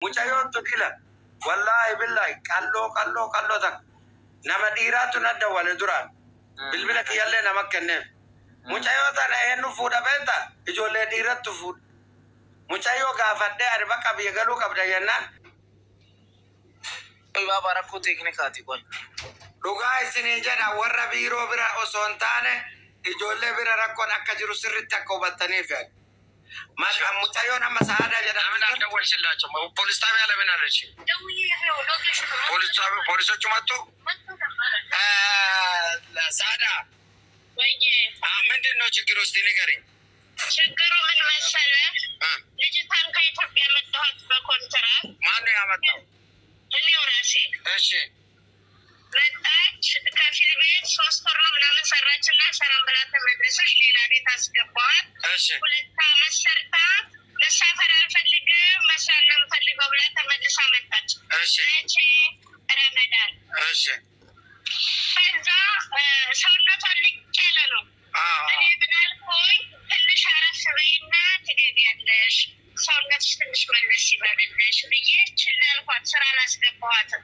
mucayyoon tun ila wallaahi billahi qalloo tak nama dhiiraatu na dawwale duraan bilbila kiyyallee nama kenneef mucayyoo tana eenyu fuudha beenta ijoollee dhiirattu fuudha mucayyoo gaafadhee ani bakka biyya galuu qabda jennaan baaba rakkoo teeknikaati qoy dhugaa isinii jedha warra biiroo bira osoo hin taane ijoollee bira rakkoon akka jiru sirritti akka hubattaniif yaad maqaan mucayyoon amma Sa'aadaa jedhamti ለምን አልደወልሽላቸው? ፖሊስ ጣቢያ ለምን አለች? ፖሊሶቹ መጡ። ሳዳ ምንድን ነው ችግር ውስጥ ንገረኝ። ችግሩ ምን መሰለህ? ልጅቷን ከኢትዮጵያ መጣኋት በኮንትራት። ማን ነው ያመጣው? እኔው ራሴ። እሺ መጣች። ከፊል ቤት 3 ወር ነው ምናምን ሰራችና ሰራም ብላ ተመለሰች። ሌላ ቤት አስገባዋት። 2 ዓመት ሰርታ መሳፈር አልፈልግም መስራት ነው የምፈልገው ብላ ተመልሳ መጣች። መቼ? ረመዳን። ከዛ ሰውነቷ ልቅ ያለ ነው። እኔ ምን አልኩኝ? ትንሽ አረፍ በይና ትገቢያለሽ፣ ሰውነትሽ ትንሽ መለስ ይበልልሽ ብዬ ችላ አልኳት። ስራ አላስገባኋትም።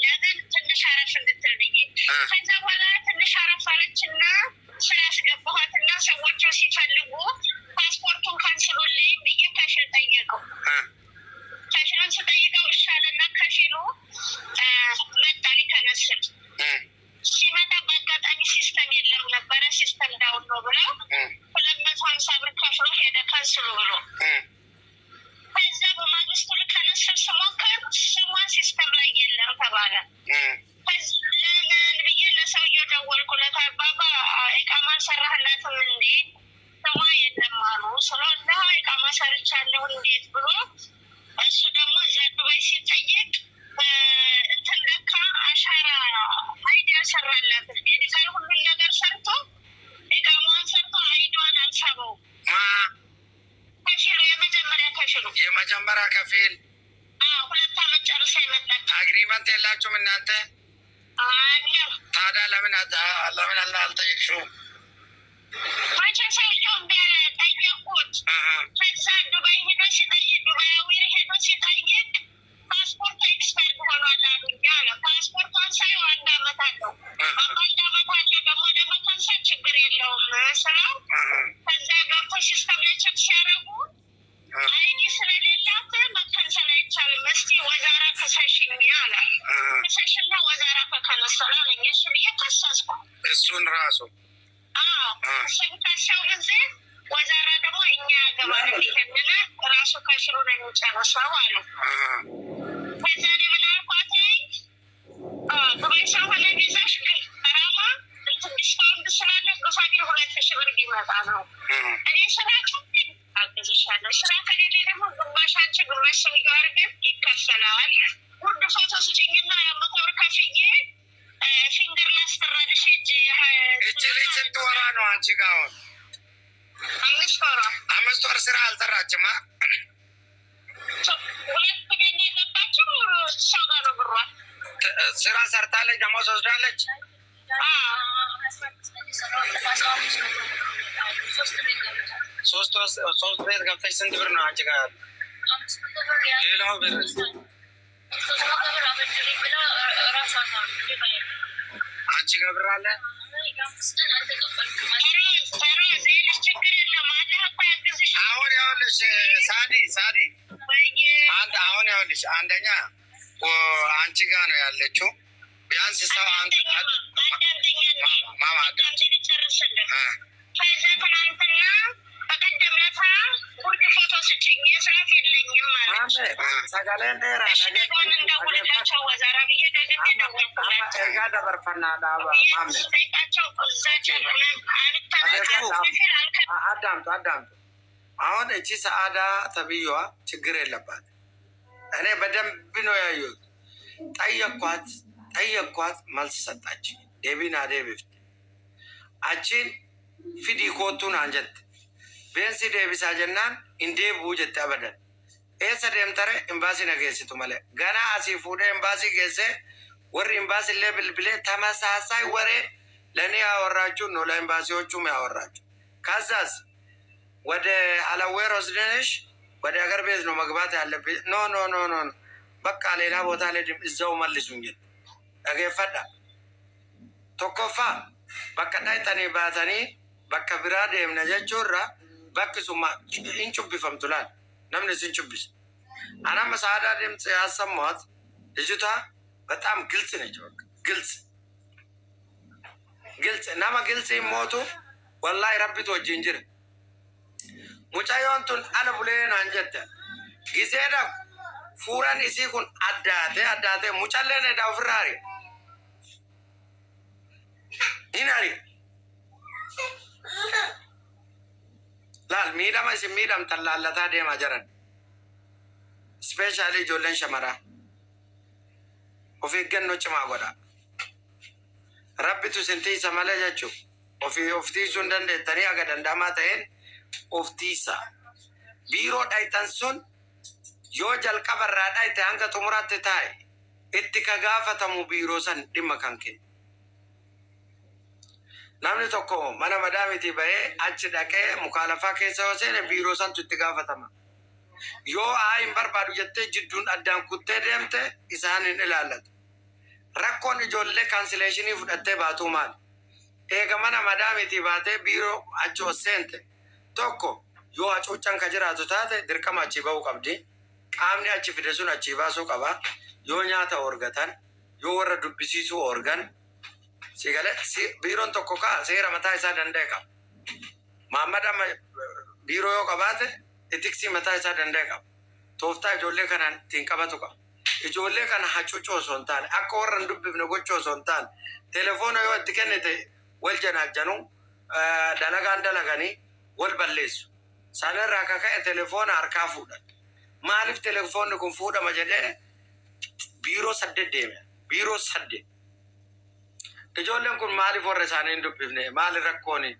ለምን? ትንሽ አረፍ እንድትል ብዬ። ከዛ በኋላ ትንሽ አረፍ አለችና ስራ አስገባኋትና ሰዎቹ ሲፈልጉ ፓስፖርቱን ካንስሉልኝ ብዬ ከፊል ጠየቀው። ከፊሉን ስጠይቀው ይሻለና ከፊሉ መጣ ሊከነስል ሲመጣ በአጋጣሚ ሲስተም የለም ነበረ። ሲስተም ዳውን ነው ብለው 250 ብር ከፍሎ ሄደ ካንስሉ ብሎ። ከዛ በማግስቱ ልከነስል ስሞክር ስሟ ሲስተም ላይ የለም ተባለ። ለምን ብዬ ለሰውየው ደወልኩለት። አባባ ኢቃማ ሰራህላትም እንዴ? ስሟ የለም አሉ። ስለሆነ ኢቃማ ሰርቻለሁ እንዴት ብሎ እሱ ደግሞ እዛ ዱባይ ሲጠየቅ እንትን ለካ አሻራ አይዲያ ሰራላት። ሜዲካል ሁሉን ነገር ሰርቶ ኢቃማን ሰርቶ አይዲዋን አልሳበው። ከፊሉ የመጀመሪያ ከፊል 2 ዓመት ጨርሳ የመጣች። አግሪመንት የላችሁም እናንተ? አለ። ታዲያ ለምን አልጠየቅሽውም? መቼ ሰውየው ጠየቁት። ከዛ ዱባይ ሄዶ ሲጠይቅ ዱባያዊ ሄዶ ሲጠይቅ ፓስፖርት ኤክስፐርት ሆኗል አሉኝ አለ። ፓስፖርቷን ሳይው 1 ዓመት አለው። 1 ዓመት አለው ደግሞ ለመከንሰል ችግር የለውም ስለው ከዛ ገብቶ ሲስተም ላይ ቸክ ሲያደርጉ አይዲ ስለሌላት መከንሰል አይቻልም። እስቲ ወዛራ ከሰሽኝ አለ። ከሰሽና ወዛራ ከከነሰል አለኝ። እሱ ብዬ ከሰስኩ እሱን ራሱ ስንከሰው ጊዜ ወዛራ ደግሞ እኛ ያገባል ይሄንን ራሱ ከሽሩ ነው የሚጨርሰው አሉ። ከዛ እኔ ምን አልኳት? ዱባይ ስለሆነ ቪዛሽ ገራማ እንትን ዲስካውንት ስላለ ግፋቢል 2000 ብር ቢመጣ ነው። እኔ ስራቸው አግዝሻለሁ፣ ስራ ከሌለ ደግሞ ግማሽ አንቺ ግማሽ ሰውዬው አድርገን ይከፈላል። ውድ ፎቶ ስጭኝና 100 ብር ከፍዬ ፊንገር ላስጠራልሽ እጅ ልጅ ስንት ወሯ ነው አንቺ ጋር አሁን? 5 ወር ስራ አልሰራችም? 2 ቀን የገባችው ሰው ጋር ነው ብሯ። ስራ ሰርታለች ደሞዝ ወስዳለች? 3 ቤት ገብተሽ ስንት ብር ነው አንቺ ጋር? ሌላው ብር አንቺ ጋር ብር አለ? አሁን ይኸውልሽ ሳዲ አሁን ይኸውልሽ አንደኛ አንቺ ጋር ነው ያለችው። ቢያንስ ሰው ከዛ ትናንትና በቀደም ለታ ውድ ፎቶ ስጭኝ ስራት የለኝም ማለት እንደውልላቸው ወዛራ ብዬ ደግሜ ደወልኩላቸው። ጠይቃቸው አዳምጡ። አሁን እቺ ሰዓዳ ተብዬዋ ችግር የለባት። እኔ በደንብ ነው ያየሁት። ጠየኳት መልስ ሰጣች። ዴቢና ዴቢፍት አቺን ፊዲ ኮቱን አንጀት ቤንሲ ዴቢሳ ጀናን እንዴቡ ጀት አበደን ኤሰ ደምተረ ኤምባሲ ነገሲቱ መለ ገና አሲ ፉደ ኤምባሲ ገሰ ወር ኤምባሲ ለብልብለ ተመሳሳይ ወሬ ለኔ ያወራችሁ ነው ለኤምባሲዎቹም ያወራችሁ። ከዛስ ወደ አላዌር ወስደንሽ ወደ ሀገር ቤት ነው መግባት ያለብኝ። ኖ bakka leelaa bootaalee izza'u mallisuun jedhu dhageeffadha. Tokkoffaa bakka dhayxanii baatanii bakka biraa deemna jechuurra bakki sun hin cubbifamtu laal namni sin cubbisa. Anama saadaa deemte ያሰማት ልጅቷ በጣም ግልጽ ነች። በቃ ግልጽ nama ግልጽ ሞቱ ወላሂ ረቢት ወጅን ጅረ ሙጫዮንቱን አለ ቡሌን አንጀተ ጊዜዳ ፉራን isii kun addaate mucalleen edaa ofirraari inari laal miidhama isin miidhamtan laallataa deemaa jiran ispeeshaalii ijoolleen shamaraa of eeggannoo cimaa godha. Rabbitu isin tiisa malee jechuun of tiisuu hin dandeettanii aga danda'amaa ta'een of tiisa. Biiroo dhaytan sun yoo jalqabarraa dhayte hanga xumuraatti taa'e itti ka gaafatamu biiroo san dhimma kan kennu. Namni tokko mana madaamitii bahee achi dhaqee mukaalafaa keessa yoo seene biiroo santu itti gaafatama. Yoo hin barbaadu jettee jidduun addaan kuttee deemte isaan hin ilaallatu. Rakkoon ijoollee kaansileeshinii fudhattee baatuu maali? Eega mana madaamitii baatee biiroo achi seente tokko yoo hacuuccan ka jiraatu taate dirqama achi ba'uu qabdi. Qaamni achi fide sun achi baasuu qaba. Yoo nyaata orgatan, yoo warra dubbisiisuu organ, biiroon tokko seera mataa isaa danda'e qaba. Maammada biiroo yoo qabaate itiksii mataa isaa danda'e qaba. Tooftaa ijoollee kanaan ittiin qabatu qaba. Ijoollee kana hacuucuu osoo hin taane akka warra hin dubbifne gochuu osoo hin taane telefoona yoo itti kennite wal janaajjanu dalagaan dalaganii wal balleessu. Sanarraa akka ka'e telefoona harkaa fuudhan. Maaliif telefoonni kun fuudhama jedhee biiroo 8 deeme. Biiroo 8. Ijoolleen kun maaliif warra isaanii hin dubbifne? Maali rakkooni?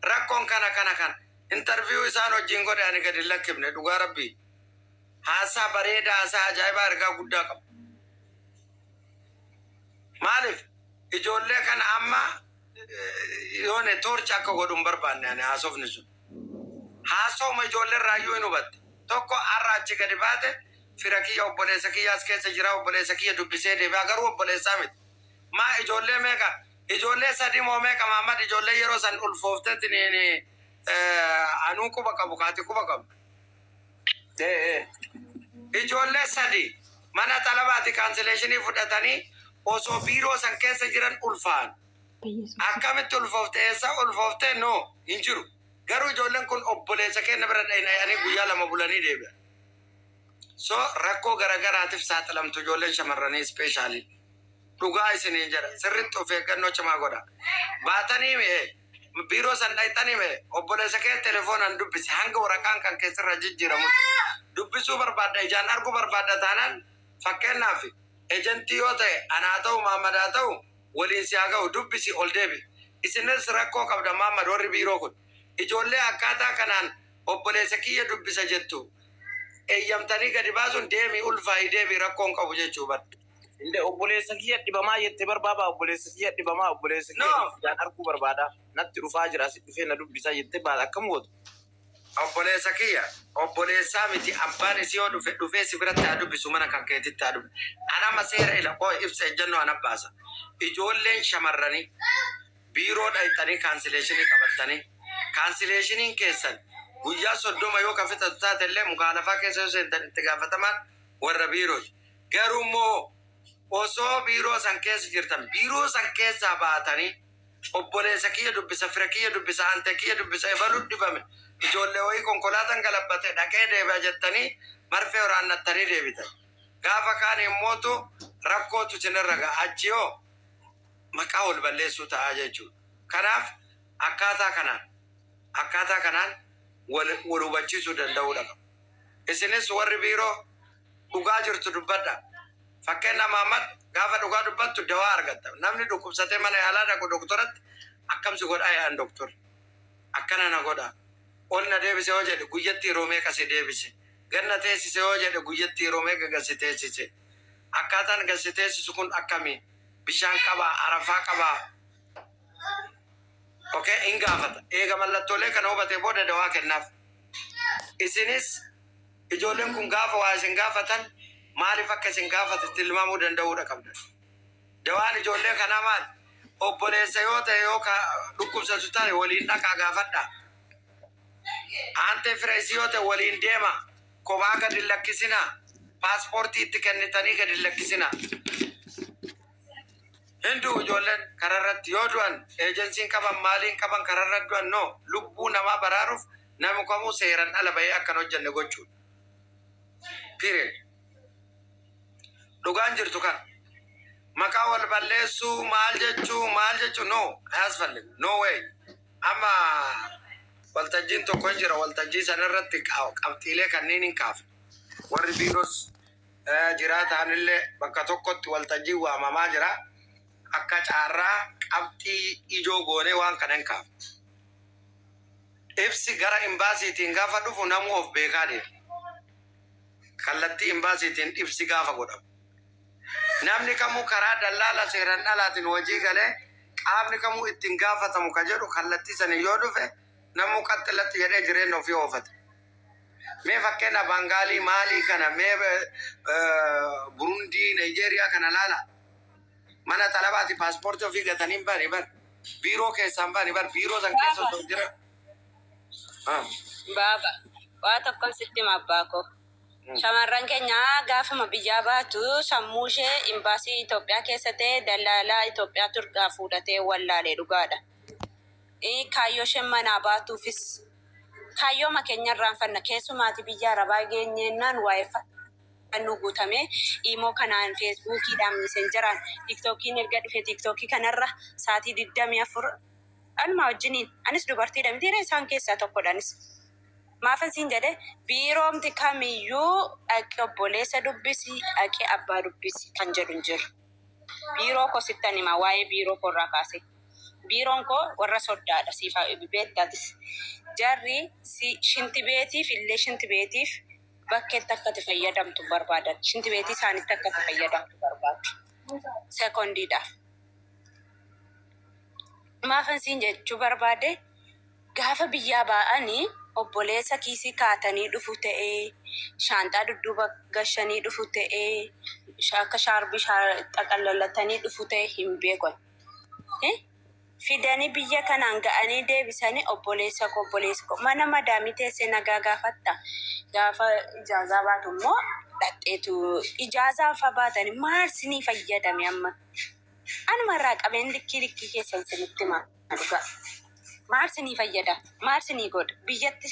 Rakkoon kana. Interviyuu isaan wajjin godhe ani gadi lakkifne dhugaa rabbii. Haasaa bareedaa haasaa ajaa'ibaa ergaa guddaa qabu. Maaliif ijoollee kana amma yoone toorcha akka godhuun barbaanne ani haasofni sun. Haasofma ijoolleen raayyuu hin hubatte. Tokko har'a achi gadi baate fira kiyya obboleessa kiyya as keessa jira obboleessa kiyya dubbisee deebi'a garuu obboleessaa miti. Maa ijoollee meeqa? Ijoollee 3 moo meeqa Mahammad ijoollee yeroo san ulfooftetti anuu quba qabu kaati quba qabu. Ijoollee 3 mana talabaati kaansileeshinii fudhatanii osoo biiroo san keessa jiran ulfaan. Akkamitti ulfoofte eessa ulfoofte no hin jiru. Garuu ijoolleen kun obboleessa kenna bira dhayinayanii guyyaa 2 bulanii deebi'an. So rakkoo garagaraatiif saaxilamtu ijoolleen shamarranii ispeeshaalii. Dhugaa isinii jedha sirriitti of eeggannoo cimaa godha. Baatanii biiroo san dhayxanii obboleessa kee telefoonaan dubbisi hanga waraqaan kan keessarra jijjiiramu. Dubbisuu barbaadda ijaan arguu barbaadda taanaan fakkeenyaaf ejentii yoo ta'e anaa ta'u Mahammadaa ta'u waliin si haa ga'u dubbisi ol deebi. Isinis rakkoo qabda Mahammad warri biiroo kun. Ijoollee akkaataa kanaan obboleessa kiyya dubbisa jettu eeyyamtanii gadi baasuun deemii ulfaa'ii deebii rakkoon qabu jechuu barbaada. Inde obboleessa kiyya dhibamaa jettee barbaada obboleessa kiyya dhibamaa obboleessa kiyya ijaan arguu barbaada natti dhufaa jira asi dhufee na dubbisaa jettee baada akkam gootu. Obboleessa kiyya obboleessaa miti abbaan isii yoo dhufee si biratti haa dubbisu mana kan keetitti haa dubbisu. Anama seera ila qoo ibsa ejjennoo ana baasa. Ijoolleen shamarranii biiroo dhayxanii kaansileeshinii qabatanii kaansileeshiniin keessan guyyaa 30 yoo kafitatu taate illee mukaalafaa keessa yoo seentan itti gaafatamaan warra biirooti. Garuu immoo osoo biiroo san keessa jirtan biiroo san keessaa baatanii obboleessa kiyya dubbisa fira kiyya dubbisa ante kiyya dubbisa ebalu dhibame ijoollee wayii konkolaataan galabbate dhaqee deebi'a jettanii marfee waraannattanii deebitan. Gaafa kaan immootu rakkootu isinirra ga'a achi yoo maqaa wal balleessuu ta'aa jechuudha. Kanaaf akkaataa kanaan wal hubachiisuu danda'uudha qaba. Isinis warri biiroo dhugaa jirtu dubbadha. Fakkeenya Mahammad gaafa dhugaa dubbattu dawaa argatta. Namni dhukkubsatee mana yaalaa dhaqu doktoratti akkamsi godhaa yaa'an doktor. Akkana na godhaa. Ol na deebise yoo jedhe guyyatti yeroo meeqa si deebise. Ganna teessise yoo jedhe guyyatti yeroo meeqa gasi teessise. Akkaataan gasi teessisu kun akkamii? Bishaan qabaa, arafaa qabaa. Okay, hin gaafata. Eega mallattoolee kana hubatee booda dawaa kennaaf. Isinis ijoolleen kun gaafa waa isin gaafatan maaliif akka isin gaafate ilmaamuu danda'uudha qabdan. Dawaan ijoollee kanaa maal obboleessa yoo ta'e yoo dhukkubsatu taate waliin dhaqaa gaafadha. Ante fireesii yoo ta'e waliin deema kophaa gadi lakkisina paaspoortii itti kennitanii gadi lakkisina. Hindu ijoolleen kararratti yoo du'an eejensiin qaban maaliin qaban kararratti du'an no lubbuu namaa baraaruuf namni kamuu seeran ala bahee akkan hojjenne gochuudha. Period. Dhugaan jirtu kan maqaa wal balleessuu maal jechuu no asfalle no way. Amma waltajjiin tokko jira waltajjii sanarratti qabxiilee kanneen hin kaafne warri biiroos jiraataanillee bakka tokkotti waltajjii waamamaa jira. Akka caarraa qabxii ijoo goonee waan kanan kaaf. Ibsi gara imbaasiitiin gaafa dhufu namuu of beekaa deema. Kallattii imbaasiitiin ibsi gaafa godhamu. Namni kamuu karaa dallaala seeran dhalaatiin hojii galee qaamni kamuu ittiin gaafatamu ka jedhu kallattii sanii yoo dhufe namuu qaxxilatti jedhee jireenya ofii oofate. Mee fakkeenya Bangaalii maalii kana mee Burundii Nigeeriyaa kana laala. Mana talabaati paaspoortii ofii gatanii bani biiroo keessaan bani biiroo san keessa osoo jira. Baaba waa tokkon sitti mabbaako. Shamarran keenya gaafuma biyyaa baatu sammuu ishee imbaasii Itoophiyaa keessa ta'e dallaalaa Itoophiyaa turgaa fuudhatee wallaalee dhugaadha. Kaayyoo isheen manaa baatuufis kaayyoo makeenya irraanfanna keessumaati biyya Arabaa geenyeennaan waa'ee nu guutame imo kanaan Facebookiidhaan messengeraan TikTokiin erga dhufe TikTokii kanarra saatii 24 alma wajjiniin anis dubartiidha mitiira isaan keessaa tokkodhanis maafan siin jedhe biiroomti kamiyyuu dhaqee obboleessa dubbisi dhaqee abbaa dubbisi kan jedhu hin jiru. Biiroo koo sittan hima waa'ee biiroo koo irraa kaase. Biiroon koo warra soddaadha siifaa beektaatis jarri shinti beetiif illee shinti beetiif bakkeetti akka itti fayyadamtu barbaadan. Shinti beetii isaanitti akka itti fayyadamtu barbaadu. Sekondiidhaaf. Maafan siin jechuu barbaade gaafa biyyaa ba'anii obboleessa kiisii kaatanii dhufu ta'ee shaanxaa dudduuba gashanii dhufu ta'ee akka shaarbii xaqallalatanii dhufu ta'ee hin beekon. Fidanii biyya kanaan ga'anii deebisanii obboleessa koo mana madaamii teessee nagaa gaafatta. Gaafa ijaazaa baatu immoo dhaqxeetu ijaazaa fa baatanii maal sinii fayyadame amma. Anuma irraa qabeen likkii keessan sinitti maal dhugaa. Maal sinii fayyada? Maal sinii godha? Biyyatti